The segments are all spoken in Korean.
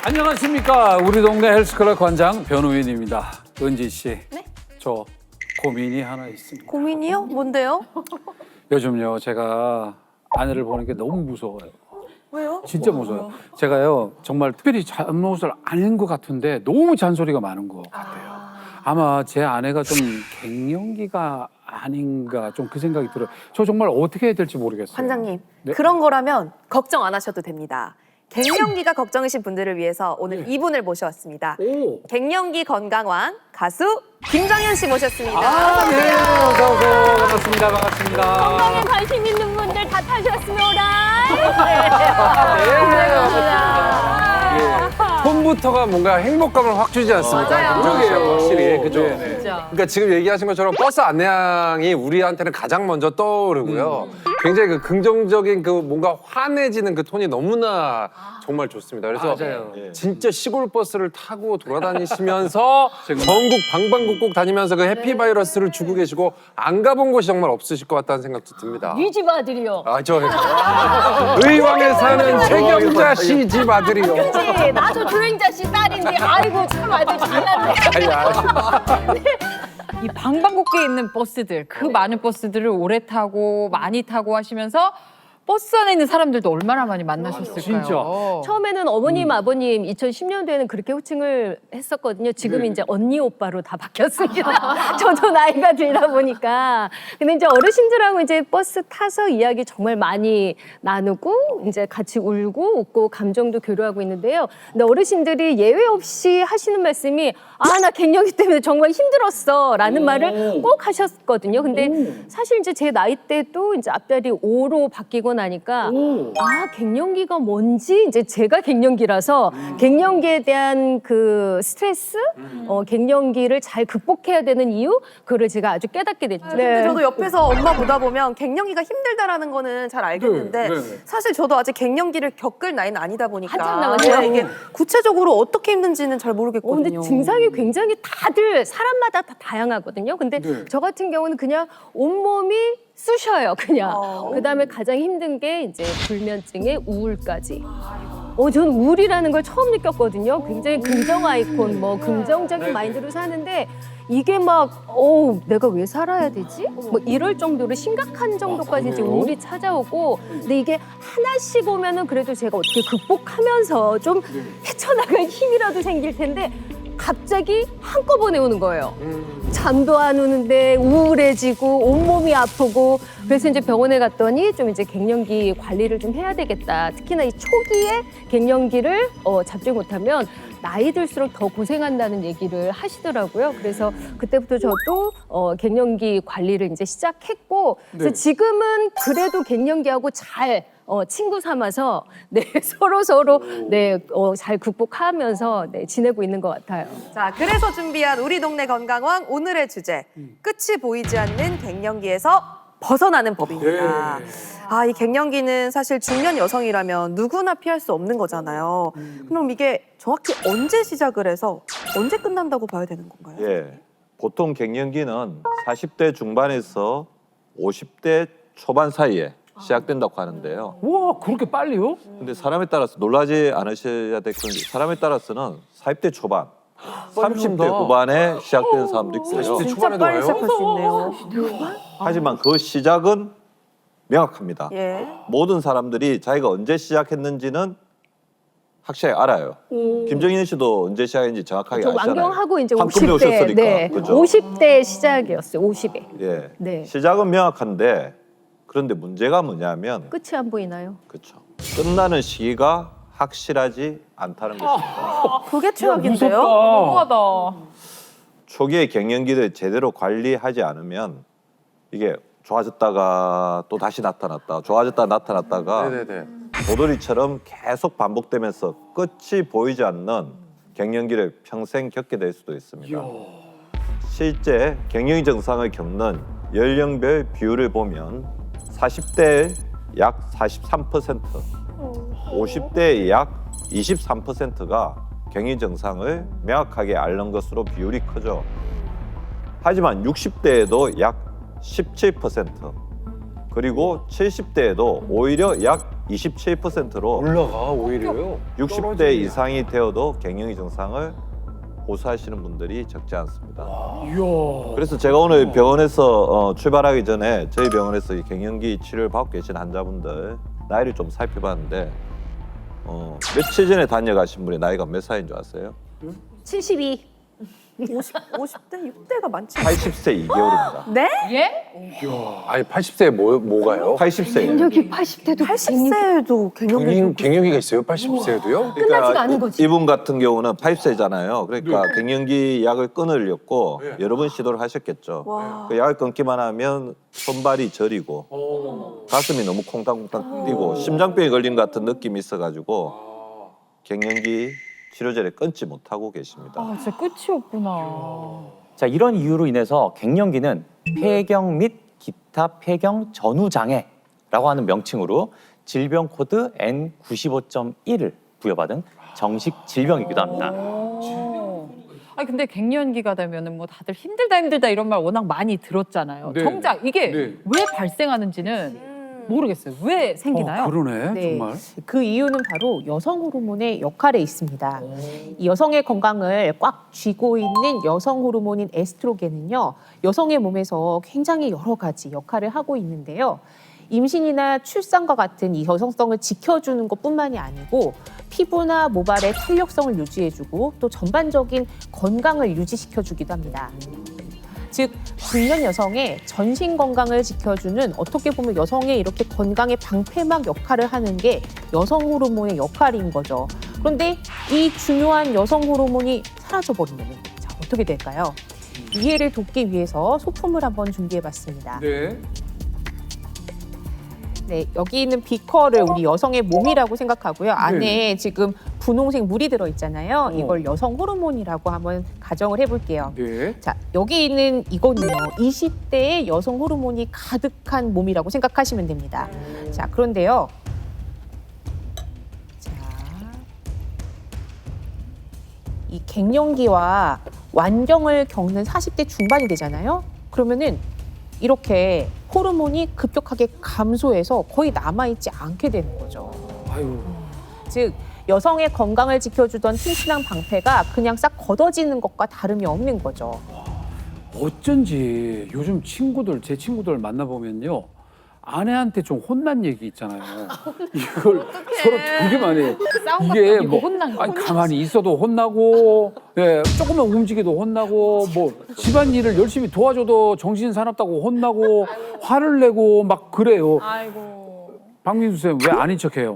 안녕하십니까. 우리 동네 헬스클럽 관장 변우인입니다. 은지 씨. 네? 저 고민이 하나 있습니다. 고민이요? 뭔데요? 요즘요 제가 아내를 보는 게 너무 무서워요. 왜요? 진짜 무서워요. 제가요 정말 특별히 잘못을 아닌 것 같은데 너무 잔소리가 많은 것 같아요. 아마 제 아내가 좀 갱년기가 아닌가 좀 그 생각이 들어요. 저 정말 어떻게 해야 될지 모르겠어요. 관장님, 네? 그런 거라면 걱정 안 하셔도 됩니다. 갱년기가 걱정이신 분들을 위해서 오늘 네. 이분을 모셔왔습니다. 오. 갱년기 건강왕 가수 김정현 씨 모셨습니다. 아, 네. 어서 오세요. 반갑습니다. 반갑습니다. 건강에 관심 있는 분들 다 타셨습니다. 폰부터가 뭔가 행복감을 확 주지 않습니까? 맞아요. 김정은 씨가 확실히 그죠? 네. 그러니까 지금 얘기하신 것처럼 버스 안내양이 우리한테는 가장 먼저 떠오르고요. 굉장히 그 긍정적인 그 뭔가 환해지는 그 톤이 너무나 정말 좋습니다. 그래서 맞아요. 진짜 시골 버스를 타고 돌아다니시면서 전국 방방곡곡 다니면서 그 해피바이러스를 주고 계시고 안 가본 곳이 정말 없으실 것 같다는 생각도 듭니다. 이 집 아들이요. 아, 저 의왕에 사는 최경자 씨 집 아들이요. 그치? 나도 조행자 씨 딸인데 아이고 참 아들 잘났네. 이 방방곡곡에 있는 버스들, 그 많은 버스들을 오래 타고 많이 타고 하시면서 버스 안에 있는 사람들도 얼마나 많이 만나셨을까요? 진짜. 처음에는 어머님, 아버님 2010년도에는 그렇게 호칭을 했었거든요. 지금 이제 언니, 오빠로 다 바뀌었습니다. 저도 나이가 들다 보니까. 근데 이제 어르신들하고 이제 버스 타서 이야기 정말 많이 나누고 이제 같이 울고 웃고 감정도 교류하고 있는데요. 근데 어르신들이 예외 없이 하시는 말씀이 나 갱년기 때문에 정말 힘들었어 라는 말을 꼭 하셨거든요. 근데 사실 이제 제 나이 때도 이제 앞자리 5로 바뀌고 나니까 갱년기가 뭔지 이제 제가 갱년기라서 갱년기에 대한 그 스트레스, 갱년기를 잘 극복해야 되는 이유 그거를 제가 아주 깨닫게 됐죠. 근데 저도 옆에서 엄마 보다 보면 갱년기가 힘들다라는 거는 잘 알겠는데 네, 네. 사실 저도 아직 갱년기를 겪을 나이는 아니다 보니까 한참 남았어요. 이게 구체적으로 어떻게 힘든지는 잘 근데 모르겠거든요. 증상이 굉장히 다들 사람마다 다 다양하거든요. 근데 네. 저 같은 경우는 그냥 온몸이 쑤셔요, 그냥. 그다음에 가장 힘든 게 이제 불면증에 우울까지. 저는 우울이라는 걸 처음 느꼈거든요. 굉장히 긍정 아이콘, 뭐 긍정적인 마인드로 사는데 이게 막, 내가 왜 살아야 되지? 뭐 이럴 정도로 심각한 정도까지 이제 우울이 찾아오고, 근데 이게 하나씩 오면은 그래도 제가 어떻게 극복하면서 좀 헤쳐나갈 힘이라도 생길 텐데 갑자기 한꺼번에 오는 거예요. 잠도 안 오는데 우울해지고 온몸이 아프고 그래서 이제 병원에 갔더니 좀 이제 갱년기 관리를 좀 해야 되겠다. 특히나 이 초기에 갱년기를 잡지 못하면 나이 들수록 더 고생한다는 얘기를 하시더라고요. 그래서 그때부터 저도 갱년기 관리를 이제 시작했고 그래서 지금은 그래도 갱년기하고 잘 친구 삼아서 서로 잘 극복하면서 지내고 있는 것 같아요. 자, 그래서 준비한 우리 동네 건강왕 오늘의 주제 끝이 보이지 않는 갱년기에서 벗어나는 법입니다. 이 갱년기는 사실 중년 여성이라면 누구나 피할 수 없는 거잖아요. 그럼 이게 정확히 언제 시작을 해서 언제 끝난다고 봐야 되는 건가요? 예, 보통 갱년기는 40대 중반에서 50대 초반 사이에 시작된다고 하는데요. 와 그렇게 빨리요? 근데 사람에 따라서 놀라지 않으셔야 될 건데 사람에 따라서는 40대 초반, 30대 후반에 시작되는 사람도 있고요. 40대 진짜 초반에도 빨리 와요? 시작할 수 있네요. 하지만 그 시작은 명확합니다. 예. 모든 사람들이 자기가 언제 시작했는지는 확실하게 알아요. 김정인 씨도 언제 시작했는지 정확하게 저 아시잖아요. 완경하고 이제 한꺼번에 50대, 오셨으니까. 그죠? 50대 시작이었어요. 50에. 예, 네. 시작은 명확한데 그런데 문제가 뭐냐면 끝이 안 보이나요? 그렇죠. 끝나는 시기가 확실하지 않다는 것입니다. 그게 최악인데요? 너무하다. 초기에 갱년기를 제대로 관리하지 않으면 이게 좋아졌다가 또 다시 나타났다, 좋아졌다 나타났다가 네네네. 도돌이처럼 계속 반복되면서 끝이 보이지 않는 갱년기를 평생 겪게 될 수도 있습니다. 실제 갱년기 증상을 겪는 연령별 비율을 보면 40대 약 43%, 50대 약 23%가 갱년기 증상을 명확하게 앓는 것으로 비율이 크죠. 하지만 60대에도 약 17%, 그리고 70대에도 오히려 약 27%로 올라가 오히려요. 60대 이상이 되어도 갱년기 증상을 호소하시는 분들이 적지 않습니다. 이야. 그래서 제가 오늘 병원에서 출발하기 전에 저희 병원에서 이 갱년기 치료를 받고 계신 환자분들 나이를 좀 살펴봤는데 며칠 전에 다녀가신 분의 나이가 몇 살인 줄 아세요? 72. 50대? 6대가 많지. 80세 2개월입니다. 네? 예? 아니 80세에 뭐가요? 80세예요. 여기 80대도 80세에도 갱년기. 갱년기가 있어요? 80세에도요? 끝나지가 않은 거지. 이분 같은 경우는 80세잖아요. 그러니까 갱년기 약을 끊으려고 여러 번 시도를 하셨겠죠. 와. 그 약을 끊기만 하면 손발이 저리고 가슴이 너무 콩닥콩닥 뛰고 심장병에 걸린 것 같은 느낌이 있어가지고 갱년기 치료제를 끊지 못하고 계십니다. 아, 진짜 끝이 없구나. 자, 이런 이유로 인해서 갱년기는 폐경 및 기타 폐경 전후 장애라고 하는 명칭으로 질병 코드 N95.1을 부여받은 정식 질병이기도 합니다. 아니 근데 갱년기가 되면은 뭐 다들 힘들다 이런 말 워낙 많이 들었잖아요. 네. 정작 이게 네. 왜 발생하는지는 모르겠어요. 왜 생기나요? 그러네. 네. 정말. 그 이유는 바로 여성 호르몬의 역할에 있습니다. 이 여성의 건강을 꽉 쥐고 있는 여성 호르몬인 에스트로겐은요, 여성의 몸에서 굉장히 여러 가지 역할을 하고 있는데요. 임신이나 출산과 같은 이 여성성을 지켜주는 것뿐만이 아니고 피부나 모발의 탄력성을 유지해주고 또 전반적인 건강을 유지시켜주기도 합니다. 즉 중년 여성의 전신 건강을 지켜주는 어떻게 보면 여성의 이렇게 건강의 방패막 역할을 하는 게 여성 호르몬의 역할인 거죠. 그런데 이 중요한 여성 호르몬이 사라져버리면 자, 어떻게 될까요? 이해를 돕기 위해서 소품을 한번 준비해봤습니다. 네. 네, 여기 있는 비커를 우리 여성의 몸이라고 생각하고요. 안에 지금 분홍색 물이 들어있잖아요. 이걸 여성 호르몬이라고 한번 가정을 해볼게요. 네. 자, 여기 있는 이거는요, 20대의 여성 호르몬이 가득한 몸이라고 생각하시면 됩니다. 자, 그런데요. 자, 이 갱년기와 완경을 겪는 40대 중반이 되잖아요. 그러면은 이렇게 호르몬이 급격하게 감소해서 거의 남아있지 않게 되는 거죠. 아유. 즉 여성의 건강을 지켜주던 튼튼한 방패가 그냥 싹 걷어지는 것과 다름이 없는 거죠. 어쩐지 요즘 제 친구들 만나보면요. 아내한테 좀 혼난 얘기 있잖아요. 이걸 서로 되게 많이 해요. 싸운 것도 이게 아니고 뭐 혼난 거. 아니, 가만히 있어도 혼나고, 예, 조금만 움직여도 혼나고, 뭐 집안일을 열심히 도와줘도 정신 사납다고 혼나고, 화를 내고 막 그래요. 아이고. 박민수 쌤 왜 아닌 척해요?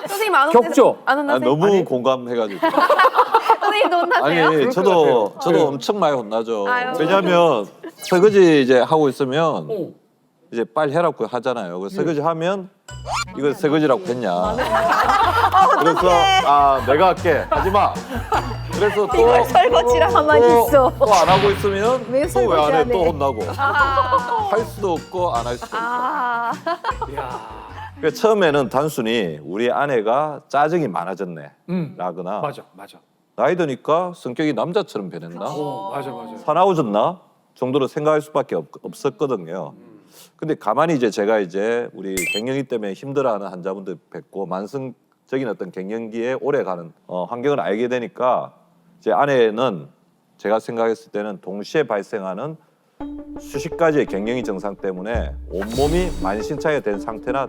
선생님 안 격죠? 안 혼나세요? 너무 공감해가지고. 선생님도 혼나세요? 아니 저도 엄청 많이 혼나죠. 아유. 왜냐하면 설거지 이제 하고 있으면 이제 빨리 해라고 하잖아요. 그래서 설거지 하면 이거 설거지라고 했냐. 그래서 내가 할게 하지 마. 그래서 또 설거지랑 가만히 있어. 또 안 하고 있으면 왜 또 왜 안 해? 설거지 또 안 해? 혼나고 할 수도 없고 안 할 수도 없고. 아, 그러니까 처음에는 단순히 우리 아내가 짜증이 많아졌네 라거나 맞아. 나이 드니까 성격이 남자처럼 변했나 맞아. 사나워졌나 정도로 생각할 수밖에 없었거든요. 근데 가만히 이제 제가 이제 우리 갱년기 때문에 힘들어하는 환자분들 뵙고 만성적인 어떤 갱년기에 오래 가는 환경을 알게 되니까 제 아내는 제가 생각했을 때는 동시에 발생하는 수십 가지의 갱년기 증상 때문에 온몸이 만신창이가 된 상태나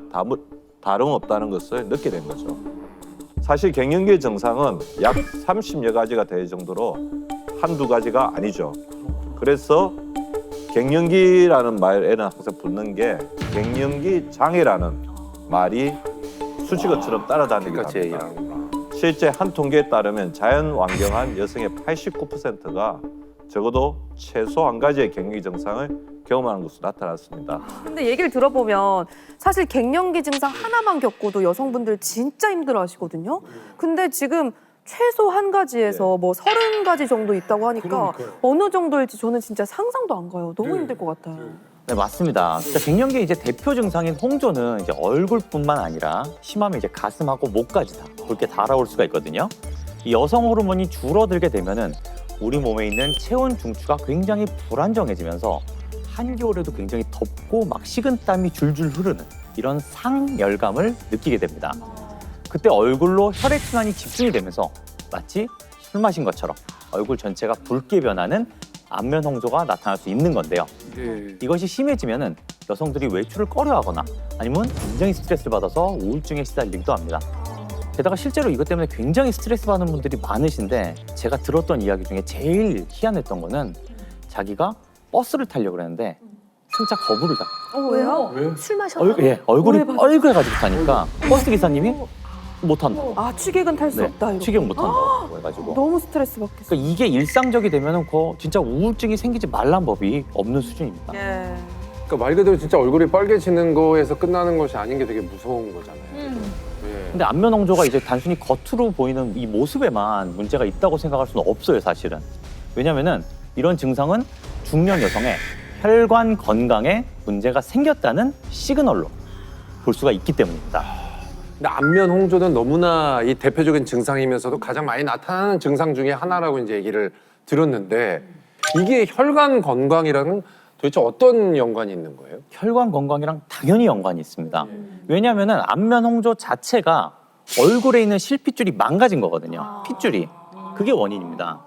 다름없다는 것을 느끼게 된 거죠. 사실 갱년기의 증상은 약 30여 가지가 될 정도로 한두 가지가 아니죠. 그래서 갱년기라는 말에는 항상 붙는 게 갱년기 장애라는 말이 수식어처럼 따라다니기도 합니다. 실제 한 통계에 따르면 자연 완경한 여성의 89%가 적어도 최소 한 가지의 갱년기 증상을 경험하는 것으로 나타났습니다. 근데 얘기를 들어보면 사실 갱년기 증상 하나만 겪고도 여성분들 진짜 힘들어하시거든요. 근데 지금 최소 한 가지에서 뭐 30가지 정도 있다고 하니까 어느 정도일지 저는 진짜 상상도 안 가요. 너무 힘들 것 같아요. 네, 맞습니다. 진짜 갱년기의 이제 대표 증상인 홍조는 이제 얼굴뿐만 아니라 심하면 이제 가슴하고 목까지 다 그렇게 달아올 수가 있거든요. 이 여성 호르몬이 줄어들게 되면은 우리 몸에 있는 체온 중추가 굉장히 불안정해지면서 한겨울에도 굉장히 덥고 막 식은땀이 줄줄 흐르는 이런 상열감을 느끼게 됩니다. 그때 얼굴로 혈액순환이 집중이 되면서 마치 술 마신 것처럼 얼굴 전체가 붉게 변하는 안면 홍조가 나타날 수 있는 건데요. 네. 이것이 심해지면은 여성들이 외출을 꺼려하거나 아니면 굉장히 스트레스를 받아서 우울증에 시달리기도 합니다. 게다가 실제로 이것 때문에 굉장히 스트레스 받는 분들이 많으신데 제가 들었던 이야기 중에 제일 희한했던 거는 자기가 버스를 타려고 그랬는데 승차 거부를 다. 왜요? 술 마셔서 얼굴이 빨개가지고 타니까 버스 기사님이 못 탄다. 아, 취객은 탈 수 네, 없다. 이렇게. 취객 못 탄다고 해가지고. 너무 스트레스 받겠어. 그러니까 이게 일상적이 되면은 진짜 우울증이 생기지 말란 법이 없는 수준입니다. 예. 그러니까 말 그대로 진짜 얼굴이 빨개지는 거에서 끝나는 것이 아닌 게 되게 무서운 거잖아요. 예. 근데 안면 홍조가 이제 단순히 겉으로 보이는 이 모습에만 문제가 있다고 생각할 수는 없어요, 사실은. 왜냐면은 이런 증상은 중년 여성의 혈관 건강에 문제가 생겼다는 시그널로 볼 수가 있기 때문입니다. 근데 안면 홍조는 너무나 이 대표적인 증상이면서도 가장 많이 나타나는 증상 중에 하나라고 이제 얘기를 들었는데 이게 혈관 건강이랑은 도대체 어떤 연관이 있는 거예요? 혈관 건강이랑 당연히 연관이 있습니다. 왜냐하면 안면 홍조 자체가 얼굴에 있는 실핏줄이 망가진 거거든요. 핏줄이. 그게 원인입니다.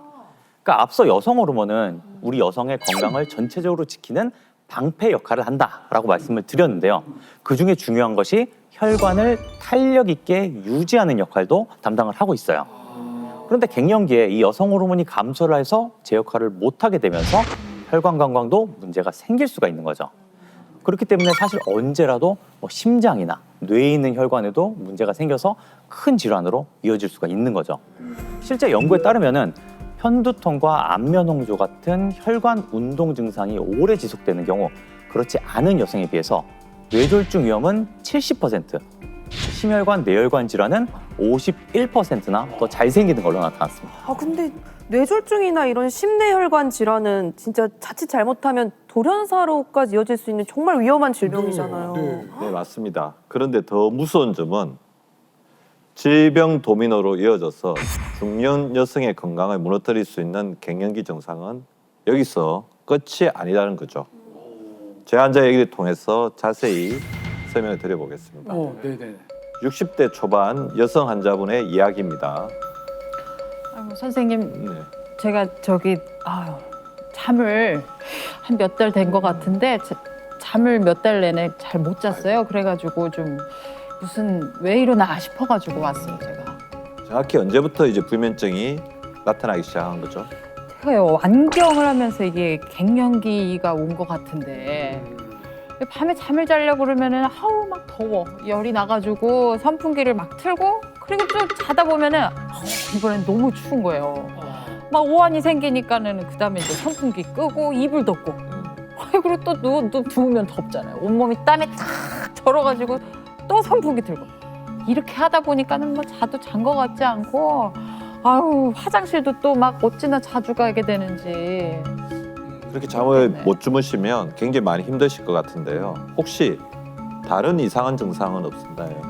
그러니까 앞서 여성 호르몬은 우리 여성의 건강을 전체적으로 지키는 방패 역할을 한다라고 말씀을 드렸는데요. 그중에 중요한 것이 혈관을 탄력 있게 유지하는 역할도 담당을 하고 있어요. 그런데 갱년기에 이 여성 호르몬이 감소를 해서 제 역할을 못하게 되면서 혈관 건강도 문제가 생길 수가 있는 거죠. 그렇기 때문에 사실 언제라도 심장이나 뇌에 있는 혈관에도 문제가 생겨서 큰 질환으로 이어질 수가 있는 거죠. 실제 연구에 따르면은 편두통과 안면 홍조 같은 혈관 운동 증상이 오래 지속되는 경우 그렇지 않은 여성에 비해서 뇌졸중 위험은 70%, 심혈관 내혈관 질환은 51%나 더 잘 생기는 걸로 나타났습니다. 아, 근데 뇌졸중이나 이런 심내혈관 질환은 진짜 자칫 잘못하면 돌연사로까지 이어질 수 있는 정말 위험한 질병이잖아요. 네, 맞습니다. 그런데 더 무서운 점은 질병 도미노로 이어져서 중년 여성의 건강을 무너뜨릴 수 있는 갱년기 증상은 여기서 끝이 아니라는 거죠. 제 환자 얘기를 통해서 자세히 설명을 드려보겠습니다. 네네. 60대 초반 여성 환자분의 이야기입니다. 아이고, 선생님, 네. 제가 잠을 한 몇 달 된 것 같은데 잠을 몇 달 내내 잘 못 잤어요. 그래가지고 좀 왜 이러나 싶어가지고 왔어요, 제가. 정확히 언제부터 이제 불면증이 나타나기 시작한 거죠? 제가요, 안경을 하면서 이게 갱년기가 온 것 같은데 밤에 잠을 자려고 그러면은 막 더워, 열이 나가지고 선풍기를 막 틀고 그리고 좀 자다 보면은 이번엔 너무 추운 거예요. 막 오한이 생기니까는 그다음에 이제 선풍기 끄고 이불 덮고 그리고 또 누우면 덥잖아요. 온몸이 땀에 탁 절어가지고 또 선풍기 틀고 이렇게 하다 보니까는 뭐 자도 잔 것 같지 않고 화장실도 또 막 어찌나 자주 가게 되는지. 그렇게 잠을 네. 못 주무시면 굉장히 많이 힘드실 것 같은데요. 혹시 다른 이상한 증상은 없나요?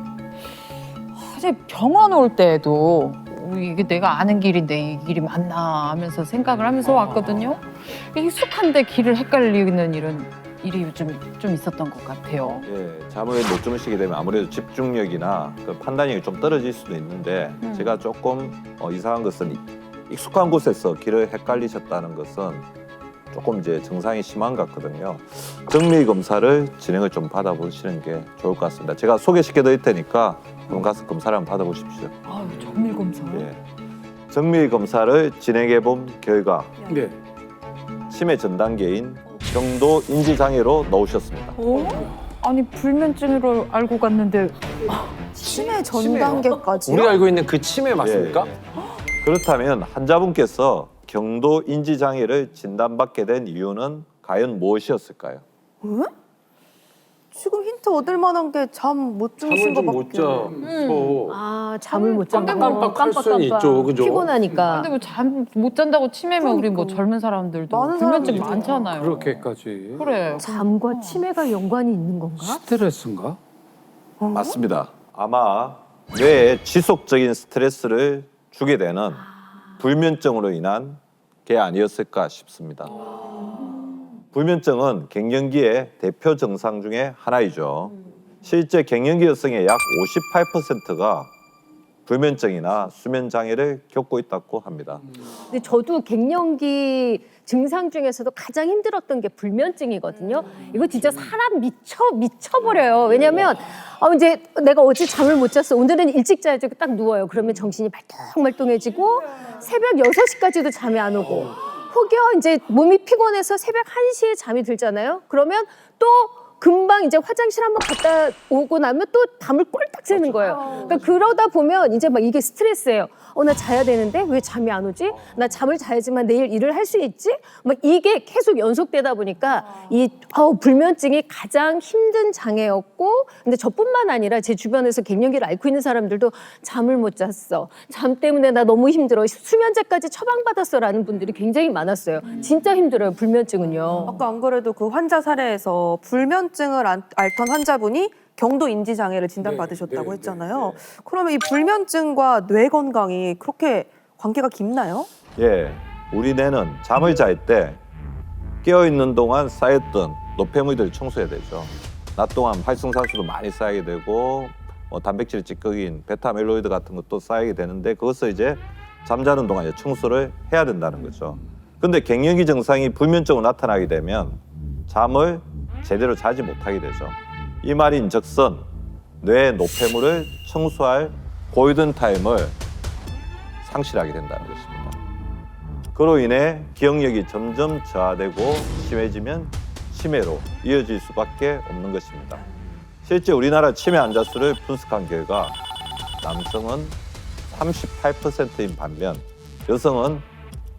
사실 병원 올 때에도 이게 내가 아는 길인데 이 길이 맞나 하면서 생각을 하면서 왔거든요. 익숙한데 길을 헷갈리는 이런 일이 요즘 좀 있었던 것 같아요. 예, 잠을 못 주무시게 되면 아무래도 집중력이나 그 판단력이 좀 떨어질 수도 있는데 제가 조금 이상한 것은 익숙한 곳에서 길을 헷갈리셨다는 것은 조금 이제 증상이 심한 것 같거든요. 정밀 검사를 진행을 좀 받아보시는 게 좋을 것 같습니다. 제가 소개시켜 드릴 테니까 그럼 가서 검사를 한번 받아보십시오. 정밀 검사. 예. 정밀 검사를 진행해 본 결과 네. 치매 전 단계인 경도 인지 장애로 나오셨습니다. 아니 불면증으로 알고 갔는데 치매 전 단계까지요? 우리가 알고 있는 그 치매 맞습니까? 예. 그렇다면 환자분께서 경도 인지 장애를 진단받게 된 이유는 과연 무엇이었을까요? 왜? 지금 힌트 얻을 만한 게 잠 못 주무신 잠을 거밖에. 좀 못 자서 아, 잠을 못 잔다. 깜빡깜빡할 수는 있죠, 그죠? 피곤하니까. 근데 뭐 잠 못 잔다고 치매면 우리 뭐 젊은 사람들도 많은 불면증 사람들이 많잖아요. 그렇게까지. 그래. 잠과 치매가 연관이 있는 건가? 스트레스인가? 맞습니다. 아마 뇌에 지속적인 스트레스를 주게 되는 불면증으로 인한 게 아니었을까 싶습니다. 불면증은 갱년기의 대표 증상 중에 하나이죠. 실제 갱년기 여성의 약 58%가 불면증이나 수면 장애를 겪고 있다고 합니다. 근데 저도 갱년기 증상 중에서도 가장 힘들었던 게 불면증이거든요. 이거 진짜 사람 미쳐버려요. 왜냐면 이제 내가 어제 잠을 못 잤어. 오늘은 일찍 자야지. 딱 누워요. 그러면 정신이 말똥말똥해지고 새벽 6시까지도 잠이 안 오고 혹여 이제 몸이 피곤해서 새벽 1시에 잠이 들잖아요. 그러면 또 금방 이제 화장실 한번 갔다 오고 나면 또 잠을 꼴딱 새는 거예요. 그러니까 그러다 보면 이제 막 이게 스트레스예요. 나 자야 되는데 왜 잠이 안 오지? 나 잠을 자야지만 내일 일을 할 수 있지? 막 이게 계속 연속되다 보니까 이 불면증이 가장 힘든 장애였고, 근데 저뿐만 아니라 제 주변에서 갱년기를 앓고 있는 사람들도 잠을 못 잤어. 잠 때문에 나 너무 힘들어. 수면제까지 처방받았어라는 분들이 굉장히 많았어요. 진짜 힘들어요, 불면증은요. 아까 안 그래도 그 환자 사례에서 불면증을 앓던 환자분이 경도 인지 장애를 진단받으셨다고 했잖아요. 그러면 이 불면증과 뇌 건강이 그렇게 관계가 깊나요? 예, 우리 뇌는 잠을 잘 때 깨어있는 동안 쌓였던 노폐물들을 청소해야 되죠. 낮 동안 활성산소도 많이 쌓이게 되고 단백질 찌꺼기인 베타아밀로이드 같은 것도 쌓이게 되는데 그것을 이제 잠자는 동안 이제 청소를 해야 된다는 거죠. 근데 갱년기 증상이 불면증으로 나타나게 되면 잠을 제대로 자지 못하게 되죠. 이 말인즉슨 뇌의 노폐물을 청소할 골든 타임을 상실하게 된다는 것입니다. 그로 인해 기억력이 점점 저하되고 심해지면 치매로 이어질 수밖에 없는 것입니다. 실제 우리나라 치매 환자 수를 분석한 결과 남성은 38%인 반면 여성은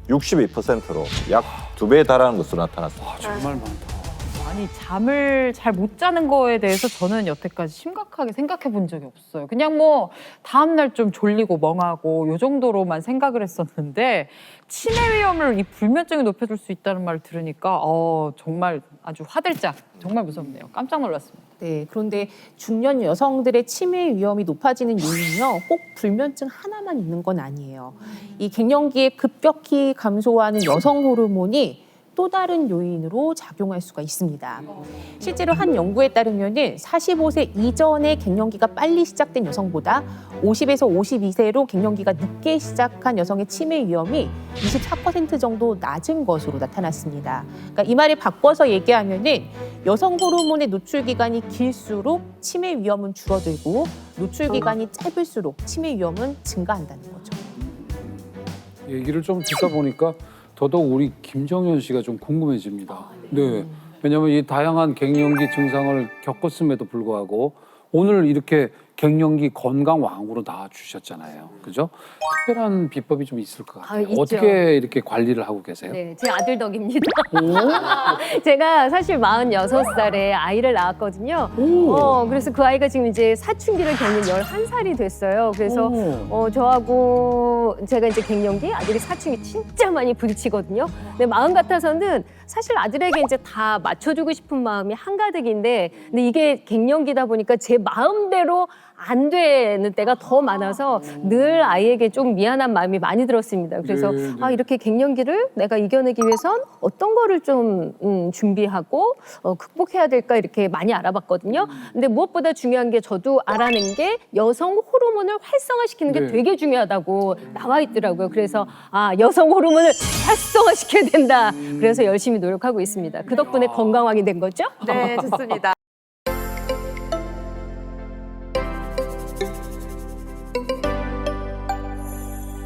62%로 약 2배에 달하는 것으로 나타났습니다. 정말 많다. 아니 잠을 잘 못 자는 거에 대해서 저는 여태까지 심각하게 생각해 본 적이 없어요. 그냥 뭐 다음날 좀 졸리고 멍하고 요 정도로만 생각을 했었는데 치매 위험을 이 불면증이 높여줄 수 있다는 말을 들으니까 정말 아주 화들짝 정말 무섭네요. 깜짝 놀랐습니다. 네, 그런데 중년 여성들의 치매 위험이 높아지는 요인은요, 꼭 불면증 하나만 있는 건 아니에요. 이 갱년기에 급격히 감소하는 여성 호르몬이 또 다른 요인으로 작용할 수가 있습니다. 실제로 한 연구에 따르면은 45세 이전에 갱년기가 빨리 시작된 여성보다 50에서 52세로 갱년기가 늦게 시작한 여성의 치매 위험이 24% 정도 낮은 것으로 나타났습니다. 그러니까 이 말을 바꿔서 얘기하면은 여성 호르몬의 노출 기간이 길수록 치매 위험은 줄어들고 노출 기간이 짧을수록 치매 위험은 증가한다는 거죠. 얘기를 좀 듣다 보니까 더더욱 우리 김정현 씨가 좀 궁금해집니다. 네. 왜냐하면 이 다양한 갱년기 증상을 겪었음에도 불구하고 오늘 이렇게 갱년기 건강왕으로 나와주셨잖아요. 그죠? 특별한 비법이 좀 있을 것 같아요. 있죠. 어떻게 이렇게 관리를 하고 계세요? 네, 제 아들 덕입니다. 제가 사실 46살에 아이를 낳았거든요. 그래서 그 아이가 지금 이제 사춘기를 겪는 11살이 됐어요. 그래서 저하고 제가 이제 갱년기, 아들이 사춘기 진짜 많이 부딪히거든요. 근데 마음 같아서는 사실 아들에게 이제 다 맞춰주고 싶은 마음이 한가득인데, 근데 이게 갱년기다 보니까 제 마음대로 안 되는 때가 더 많아서 늘 아이에게 좀 미안한 마음이 많이 들었습니다. 그래서 네. 이렇게 갱년기를 내가 이겨내기 위해선 어떤 거를 좀 준비하고 극복해야 될까 이렇게 많이 알아봤거든요. 근데 무엇보다 중요한 게 저도 알아낸 게 여성 호르몬을 활성화시키는 게 네. 되게 중요하다고 나와 있더라고요. 그래서 여성 호르몬을 활성화시켜야 된다. 그래서 열심히 노력하고 있습니다. 그 덕분에 건강하게 된 거죠? 네, 좋습니다.